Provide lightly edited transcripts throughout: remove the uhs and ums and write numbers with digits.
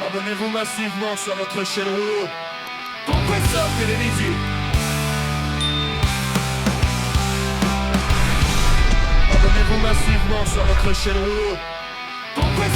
Abonnez-vous massivement sur notre chaîne Hulu. Compresseur télévisé. Abonnez-vous massivement sur notre chaîne Hulu. Compresseur.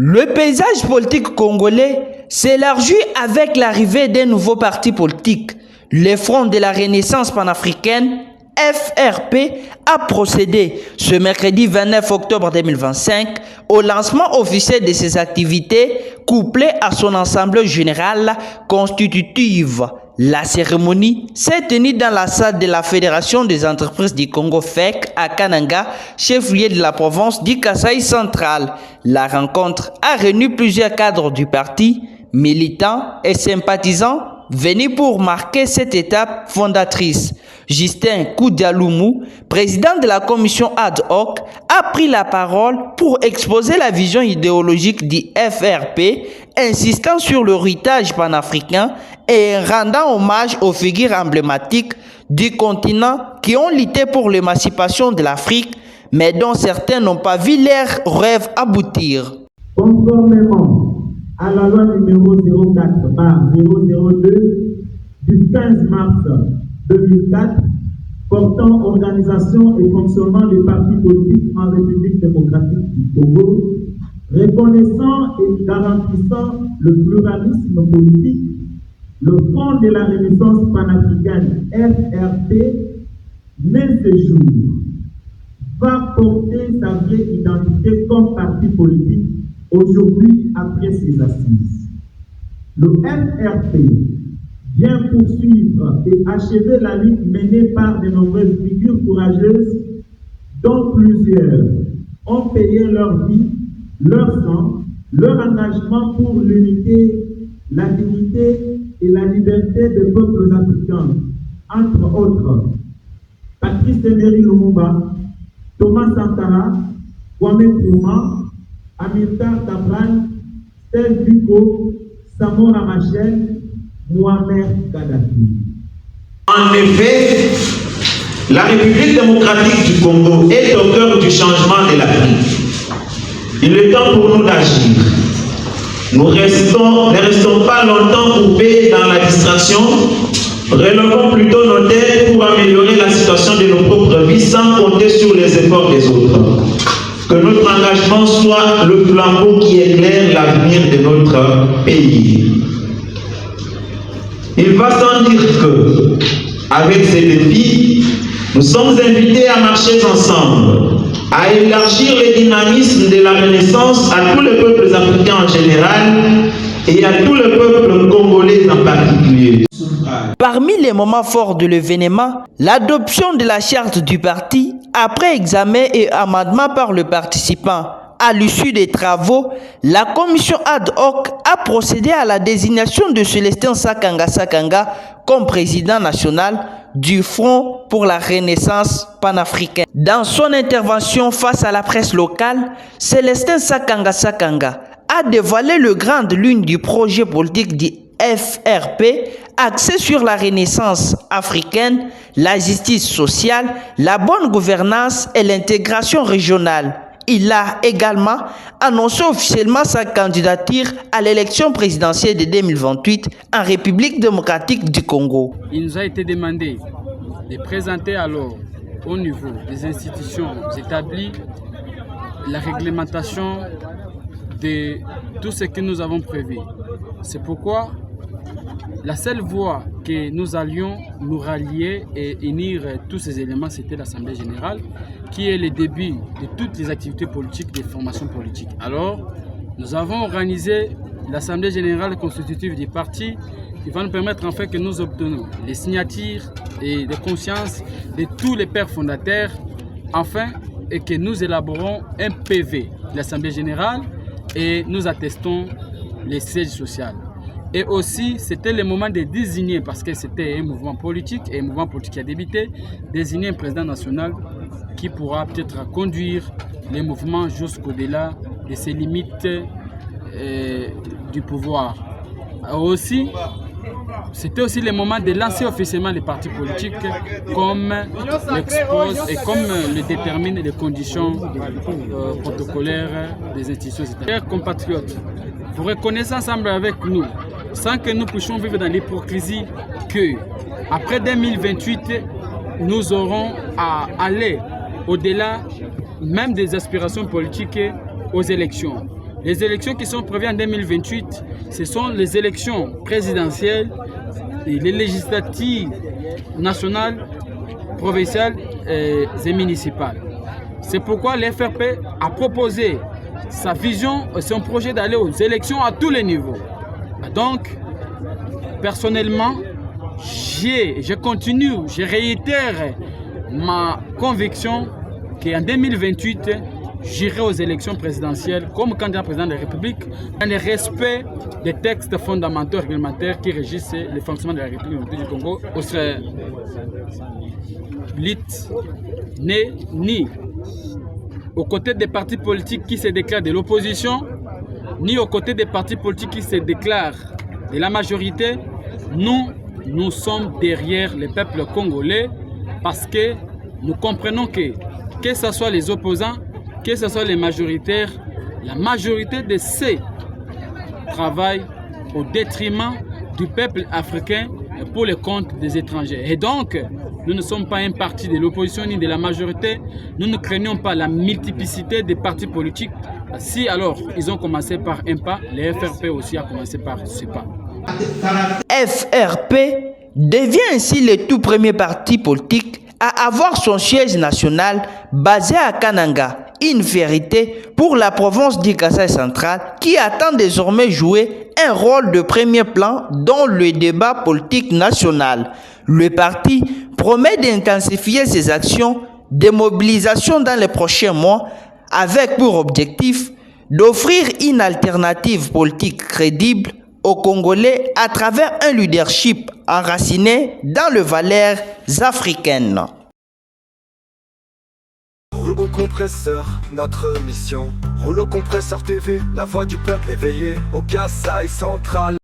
Le paysage politique congolais s'élargit avec l'arrivée d'un nouveau parti politique. Le Front de la Renaissance panafricaine, FRP, a procédé ce mercredi 29 octobre 2025 au lancement officiel de ses activités couplées à son assemblée générale constitutive. La cérémonie s'est tenue dans la salle de la Fédération des entreprises du Congo FEC à Kananga, chef-lieu de la province du Kasaï central. La rencontre a réuni plusieurs cadres du parti, militants et sympathisants venus pour marquer cette étape fondatrice. Justin Koudialoumou, président de la commission ad hoc, a pris la parole pour exposer la vision idéologique du FRP, insistant sur l'héritage panafricain et rendant hommage aux figures emblématiques du continent qui ont lutté pour l'émancipation de l'Afrique, mais dont certains n'ont pas vu leurs rêves aboutir. Conformément à la loi numéro 04/002 du 15 mars 2004 portant organisation et fonctionnement des partis politiques en République démocratique du Congo, reconnaissant et garantissant le pluralisme politique, le Front de la Renaissance panafricaine FRP, né ce jour, va porter sa vraie identité comme parti politique aujourd'hui après ses assises. Le FRP vient poursuivre et achever la lutte menée par de nombreuses figures courageuses dont plusieurs ont payé leur vie, leur sang, leur engagement pour l'unité, la dignité et la liberté des peuples africains, entre autres Patrice Emery Lumumba, Thomas Sankara, Kwame Nkrumah, Amilcar Cabral, Steve Biko, Samora Machel, Muammar Kadhafi. En effet, la République démocratique du Congo est au cœur du changement de l'Afrique. Il est temps pour nous d'agir. Nous ne restons pas longtemps coupés dans la distraction. Relevons plutôt nos têtes pour améliorer la situation de nos propres vies sans compter sur les efforts des autres. Que notre engagement soit le flambeau qui éclaire l'avenir de notre pays. Il va sans dire que, avec ces défis, nous sommes invités à marcher ensemble, à élargir le dynamisme de la Renaissance à tous les peuples africains en général et à tous les peuples congolais en particulier. Parmi les moments forts de l'événement, l'adoption de la charte du parti après examen et amendement par le participant. À l'issue des travaux, la commission ad hoc a procédé à la désignation de Célestin Sakanga Sakanga comme président national du Front pour la Renaissance panafricaine. Dans son intervention face à la presse locale, Célestin Sakanga Sakanga a dévoilé le grande ligne du projet politique du FRP axé sur la renaissance africaine, la justice sociale, la bonne gouvernance et l'intégration régionale. Il a également annoncé officiellement sa candidature à l'élection présidentielle de 2028 en République démocratique du Congo. Il nous a été demandé de présenter alors au niveau des institutions établies la réglementation de tout ce que nous avons prévu. C'est pourquoi la seule voie que nous allions nous rallier et unir tous ces éléments, c'était l'Assemblée générale, qui est le début de toutes les activités politiques, des formations politiques. Alors, nous avons organisé l'Assemblée générale constitutive du parti qui va nous permettre en fait que nous obtenions les signatures et les consciences de tous les pères fondateurs, enfin, et que nous élaborons un PV de l'Assemblée générale et nous attestons les sièges sociaux. Et aussi, c'était le moment de désigner, parce que c'était un mouvement politique, et un mouvement politique qui a débuté, désigner un président national qui pourra peut-être conduire les mouvements jusqu'au-delà de ses limites du pouvoir. Aussi, c'était aussi le moment de lancer officiellement les partis politiques comme l'expose et comme le déterminent les conditions protocolaires des institutions étatiques. Chers compatriotes, vous reconnaissez ensemble avec nous, sans que nous puissions vivre dans l'hypocrisie, que après 2028, nous aurons à aller au-delà même des aspirations politiques aux élections. Les élections qui sont prévues en 2028, ce sont les élections présidentielles, et les législatives nationales, provinciales et municipales. C'est pourquoi l'FRP a proposé sa vision et son projet d'aller aux élections à tous les niveaux. Donc, personnellement, je continue, je réitère ma conviction qu'en 2028, j'irai aux élections présidentielles comme candidat président de la République dans le respect des textes fondamentaux réglementaires qui régissent le fonctionnement de la République du Congo. On serait ni aux côtés des partis politiques qui se déclarent de l'opposition, ni aux côtés des partis politiques qui se déclarent de la majorité. Nous sommes derrière le peuple congolais parce que nous comprenons que ce soit les opposants, que ce soit les majoritaires, la majorité de ces travaillent au détriment du peuple africain pour le compte des étrangers. Et donc, nous ne sommes pas un parti de l'opposition ni de la majorité. Nous ne craignons pas la multiplicité des partis politiques. Si alors ils ont commencé par un pas, les FRP aussi a commencé par ce pas. FRP devient ainsi le tout premier parti politique à avoir son siège national basé à Kananga, une vérité pour la province du Kasaï central qui attend désormais jouer un rôle de premier plan dans le débat politique national. Le parti promet d'intensifier ses actions de mobilisation dans les prochains mois avec pour objectif d'offrir une alternative politique crédible aux Congolais à travers un leadership enraciné dans les valeurs africaines. Rouleau compresseur, notre mission. Rouleau compresseur TV, la voix du peuple éveillé au Kasaï central.